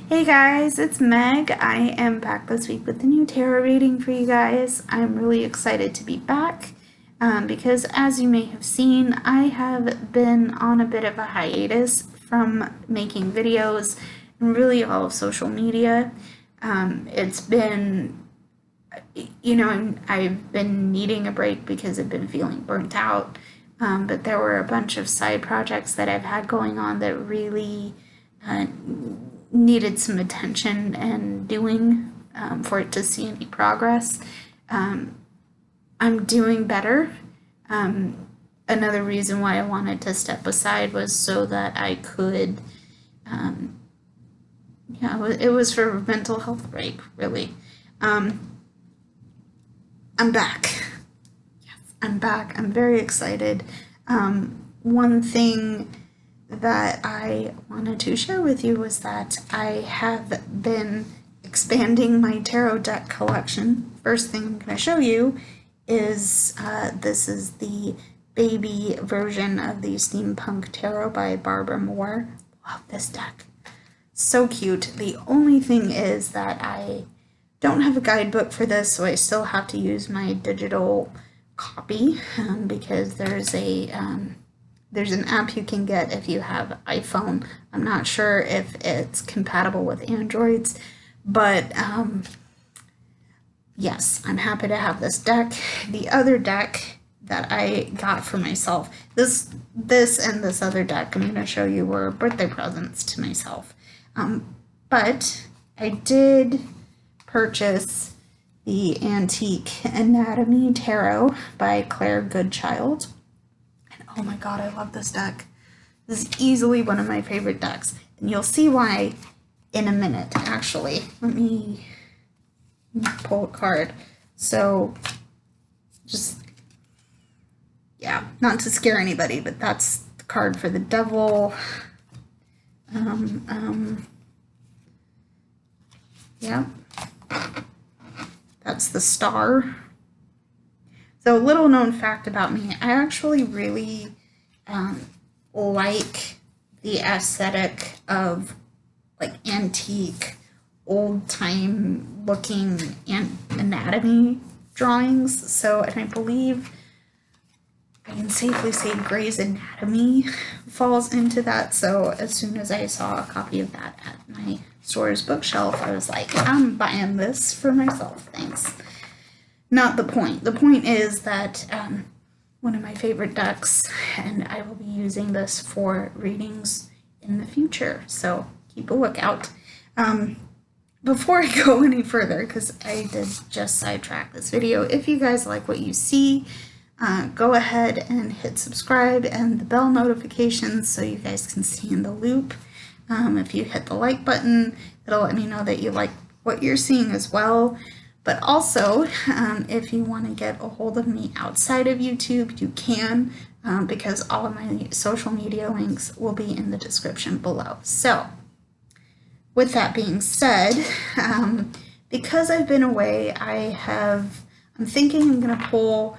Hey guys, it's Meg. I am back this week with a new tarot reading for you guys. I'm really excited to be back because, as you may have seen, I have been on a bit of a hiatus from making videos and really all of social media. It's been, I've been needing a break because I've been feeling burnt out. But there were a bunch of side projects that I've had going on that really needed some attention and doing for it to see any progress. I'm doing better. Another reason why I wanted to step aside was so that I could, it was for a mental health break, really. I'm back. Yes, I'm back. I'm very excited. One thing that I wanted to share with you was that I have been expanding my tarot deck collection. First thing I'm going to show you is this is the baby version of the Steampunk Tarot by Barbara Moore. Love this deck. So cute. The only thing is that I don't have a guidebook for this, so I still have to use my digital copy because there's an app you can get if you have iPhone. I'm not sure if it's compatible with Androids, but yes, I'm happy to have this deck. The other deck that I got for myself, this and this other deck I'm going to show you were birthday presents to myself. But I did purchase the Antique Anatomy Tarot by Claire Goodchild. Oh my god, I love this deck. This is easily one of my favorite decks. And you'll see why in a minute, actually. Let me pull a card. So, not to scare anybody, but that's the card for the devil. Yeah. That's the star. So, a little known fact about me, I actually really like the aesthetic of like antique, old-time looking anatomy drawings. So, and I believe I can safely say Grey's Anatomy falls into that. So, as soon as I saw a copy of that at my store's bookshelf, I was like, I'm buying this for myself, thanks. Not the point. The point is that one of my favorite decks, and I will be using this for readings in the future, so keep a lookout. Before I go any further, because I did just sidetrack this video, if you guys like what you see, go ahead and hit subscribe and the bell notifications so you guys can stay in the loop. If you hit the like button, it'll let me know that you like what you're seeing as well. But also, if you want to get a hold of me outside of YouTube, you can, because all of my social media links will be in the description below. So, with that being said, because I've been away, I'm thinking I'm going to pull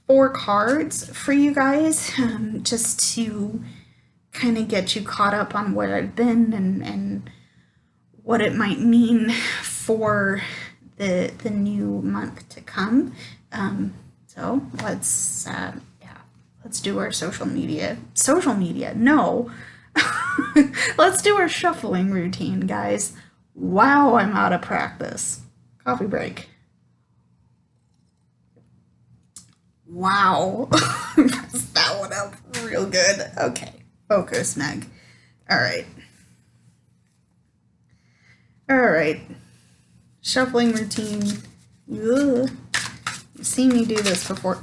4 cards for you guys, just to kind of get you caught up on where I've been and what it might mean for the new month to come. So let's do our social media. No. Let's do our shuffling routine, guys. Wow, I'm out of practice. Coffee break. Wow. Messed that one up real good. Okay, focus, Meg. All right. Shuffling routine. Ugh. You've seen me do this before.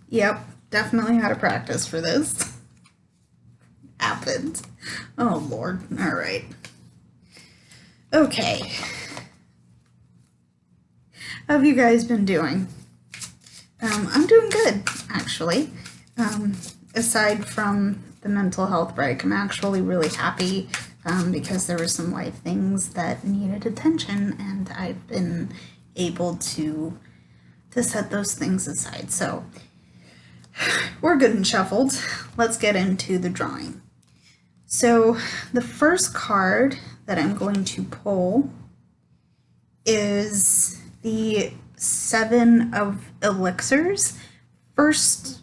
Yep, definitely out of practice for this. Happened. Oh, Lord. All right. Okay. How have you guys been doing? I'm doing good, actually. Aside from the mental health break, I'm actually really happy because there were some life things that needed attention, and I've been able to set those things aside. So we're good and shuffled. Let's get into the drawing. So the first card that I'm going to pull is the 7 of Elixirs. First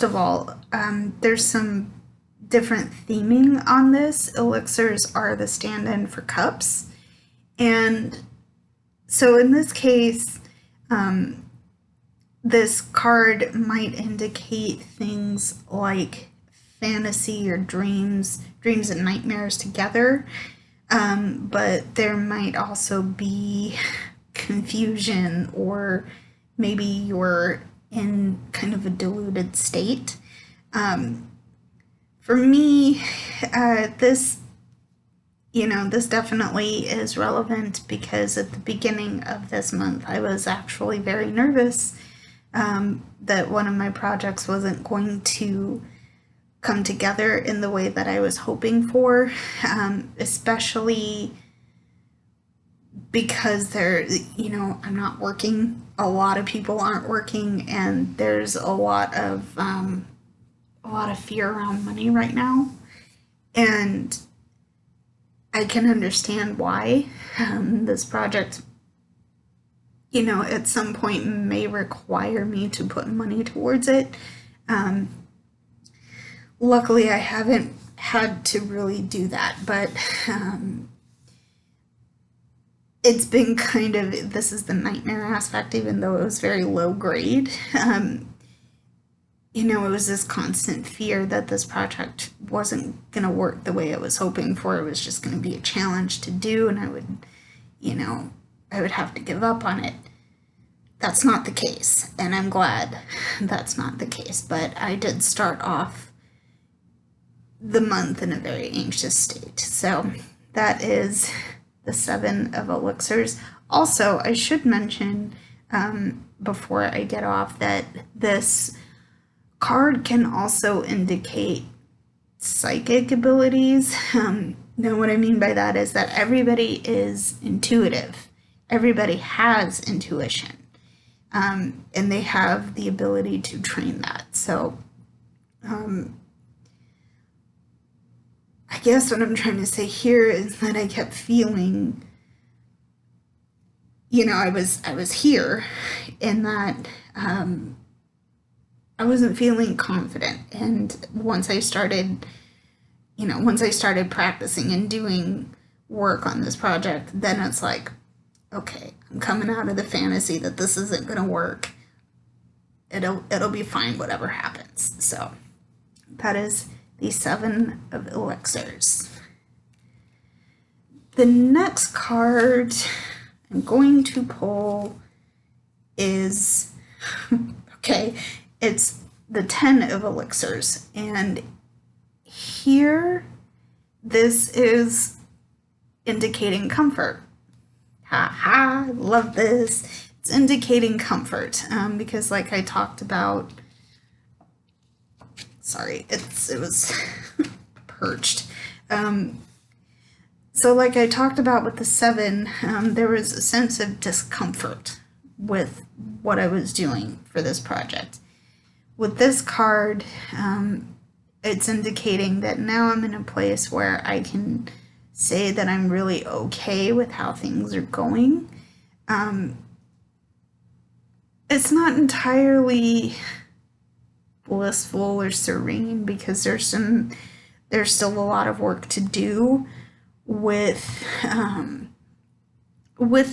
of all, there's some different theming on this. Elixirs are the stand-in for cups. And so in this case, this card might indicate things like fantasy or dreams and nightmares together. But there might also be confusion, or maybe you're in kind of a deluded state. For me, this definitely is relevant because at the beginning of this month, I was actually very nervous that one of my projects wasn't going to come together in the way that I was hoping for, especially because I'm not working. A lot of people aren't working, and there's a lot of fear around money right now, and I can understand why. This project, at some point may require me to put money towards it. Luckily, I haven't had to really do that, but it's been this is the nightmare aspect, even though it was very low grade. It was this constant fear that this project wasn't going to work the way I was hoping for. It was just going to be a challenge to do, and I would have to give up on it. That's not the case, and I'm glad that's not the case, but I did start off the month in a very anxious state. So that is the 7 of Elixirs. Also, I should mention before I get off that this card can also indicate psychic abilities. Now what I mean by that is that everybody is intuitive. Everybody has intuition. And they have the ability to train that. So I guess what I'm trying to say here is that I kept feeling, I was here, in that I wasn't feeling confident. And once I started practicing and doing work on this project, then it's like, okay, I'm coming out of the fantasy that this isn't going to work. It'll be fine, whatever happens. So that is the 7 of Elixirs. The next card I'm going to pull is, okay, it's the 10 of Elixirs. And here, this is indicating comfort. Ha, I love this. It's indicating comfort, because like I talked about, sorry, it was perched. So like I talked about with the 7, there was a sense of discomfort with what I was doing for this project. With this card, it's indicating that now I'm in a place where I can say that I'm really okay with how things are going. It's not entirely blissful or serene, because there's still a lot of work to do with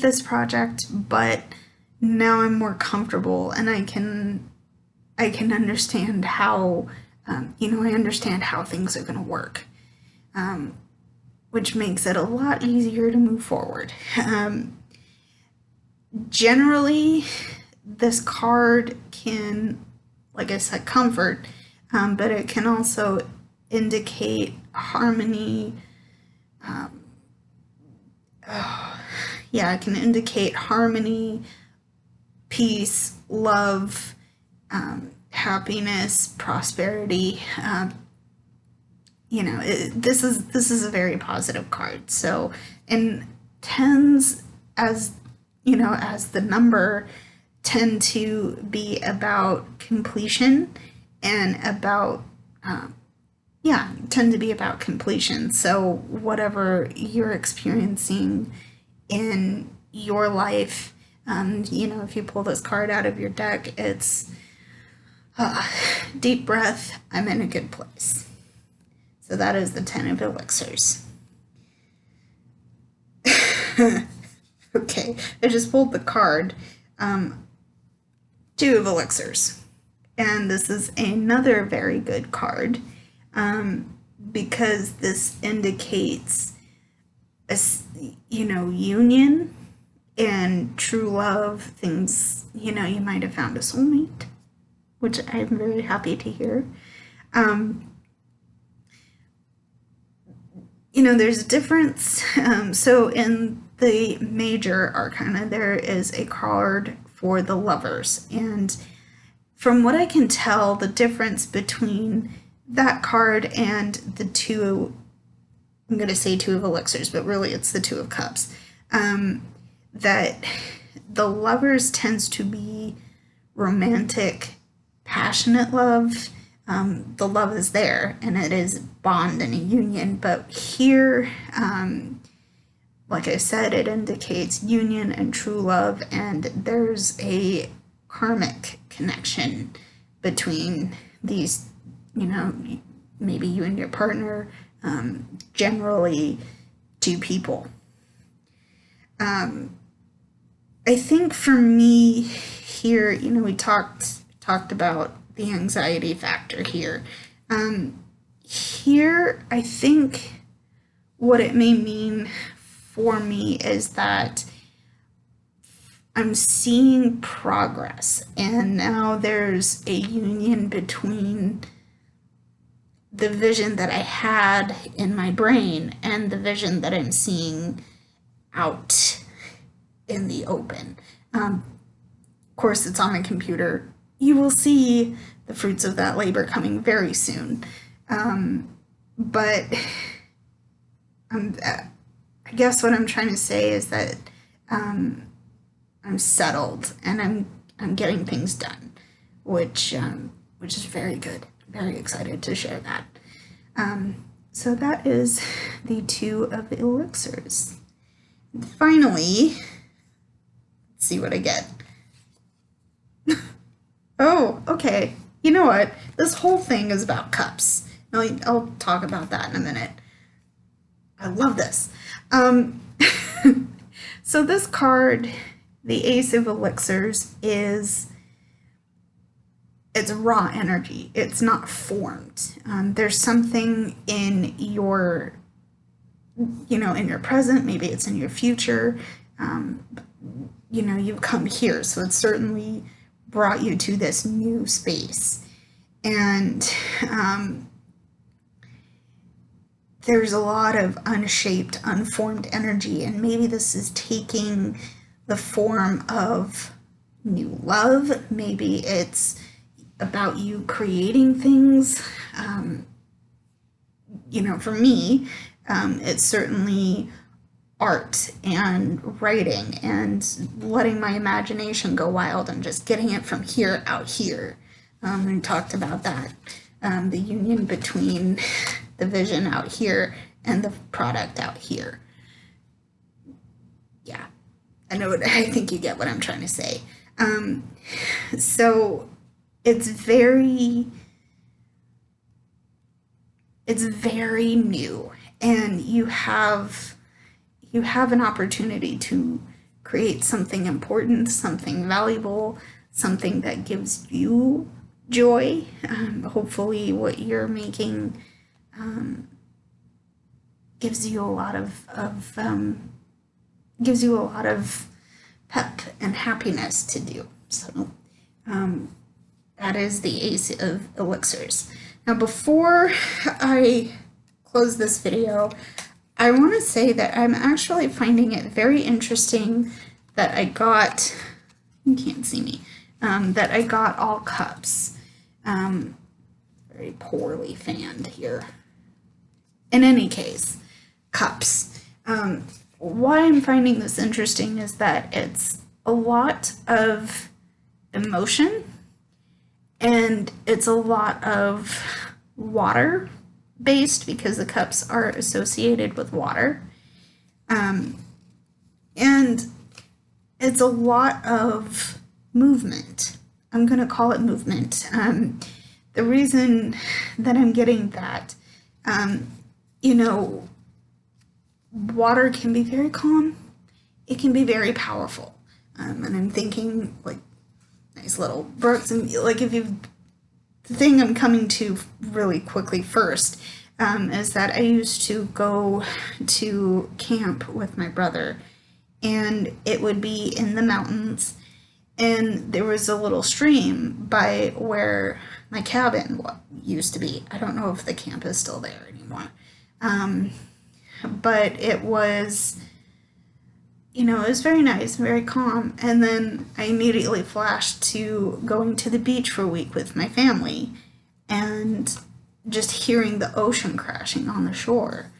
this project, but now I'm more comfortable, and I can understand how I understand how things are going to work, which makes it a lot easier to move forward. Generally, this card can, like I said, comfort, but it can also indicate harmony. It can indicate harmony, peace, love, happiness, prosperity. This is a very positive card. So, and 10s, as the number, tend to be about completion and about yeah, tend to be about completion. So whatever you're experiencing in your life, if you pull this card out of your deck, it's deep breath, I'm in a good place. So that is the 10 of Elixirs. Okay, I just pulled the card, 2 of Elixirs. And this is another very good card, because this indicates union and true love, things, you might have found a soulmate, which I'm very happy to hear. There's a difference. So in the major arcana, there is a card for the lovers. And from what I can tell, the difference between that card and the 2, I'm going to say 2 of Elixirs, but really it's the 2 of Cups, that the lovers tends to be romantic, passionate love. The love is there, and it is bond and a union. But here, like I said, it indicates union and true love, and there's a karmic connection between these, maybe you and your partner, generally 2 people. I think for me here, we talked about the anxiety factor here. Here, I think what it may mean for me is that I'm seeing progress, and now there's a union between the vision that I had in my brain and the vision that I'm seeing out in the open. Of course, it's on my computer. You will see the fruits of that labor coming very soon. But I guess what I'm trying to say is that I'm settled and I'm getting things done, which is very good. Very excited to share that. So that is the 2 of Elixirs. And finally, let's see what I get. Oh, okay. You know what? This whole thing is about cups. I'll talk about that in a minute. I love this. So this card, the Ace of Elixirs, it's raw energy. It's not formed. There's something in your, in your present, maybe it's in your future. You've come here, so it's certainly brought you to this new space. And there's a lot of unshaped, unformed energy, and maybe this is taking the form of new love. Maybe it's about you creating things. For me, it's certainly art and writing and letting my imagination go wild and just getting it from here out here. We talked about that, the union between the vision out here and the product out here. Yeah, I think you get what I'm trying to say. So it's very new, and you have an opportunity to create something important, something valuable, something that gives you joy. Hopefully what you're making gives you a lot of pep and happiness to do. So that is the Ace of Elixirs. Now, before I close this video, I want to say that I'm actually finding it very interesting that I got, you can't see me, that I got all cups. Very poorly fanned here. In any case, cups. Why I'm finding this interesting is that it's a lot of emotion, and it's a lot of water, based because the cups are associated with water. And it's a lot of movement. I'm going to call it movement. The reason that I'm getting that, you know, water can be very calm. It can be very powerful. And I'm thinking like nice little brooks, and like if you, the thing I'm coming to really quickly first is that I used to go to camp with my brother, and it would be in the mountains, and there was a little stream by where my cabin used to be. I don't know if the camp is still there anymore, but it was, you know, it was very nice, very calm. And then I immediately flashed to going to the beach for a week with my family and just hearing the ocean crashing on the shore.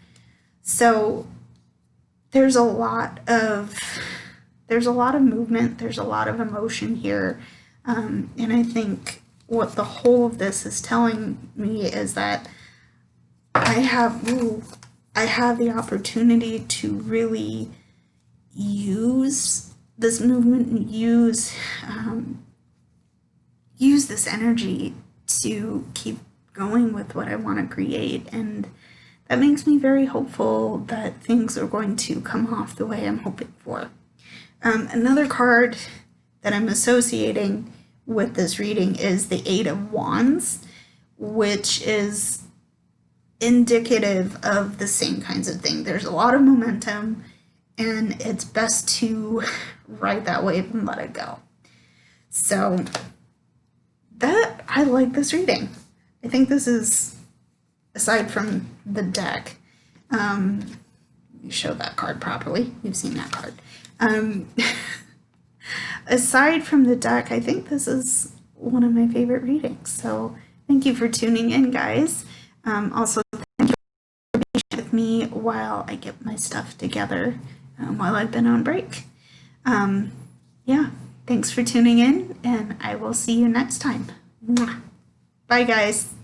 So there's a lot of movement, there's a lot of emotion here. And I think what the whole of this is telling me is that I have the opportunity to really use this movement and use this energy to keep going with what I want to create. And that makes me very hopeful that things are going to come off the way I'm hoping for. Another card that I'm associating with this reading is the Eight of Wands, which is indicative of the same kinds of thing. There's a lot of momentum, and it's best to ride that wave and let it go. So that, I like this reading. I think this is, aside from the deck, let me show that card properly. You've seen that card. Aside from the deck, I think this is one of my favorite readings. So thank you for tuning in, guys. Also, thank you for being with me while I get my stuff together while I've been on break. Yeah, thanks for tuning in, and I will see you next time. Bye, guys.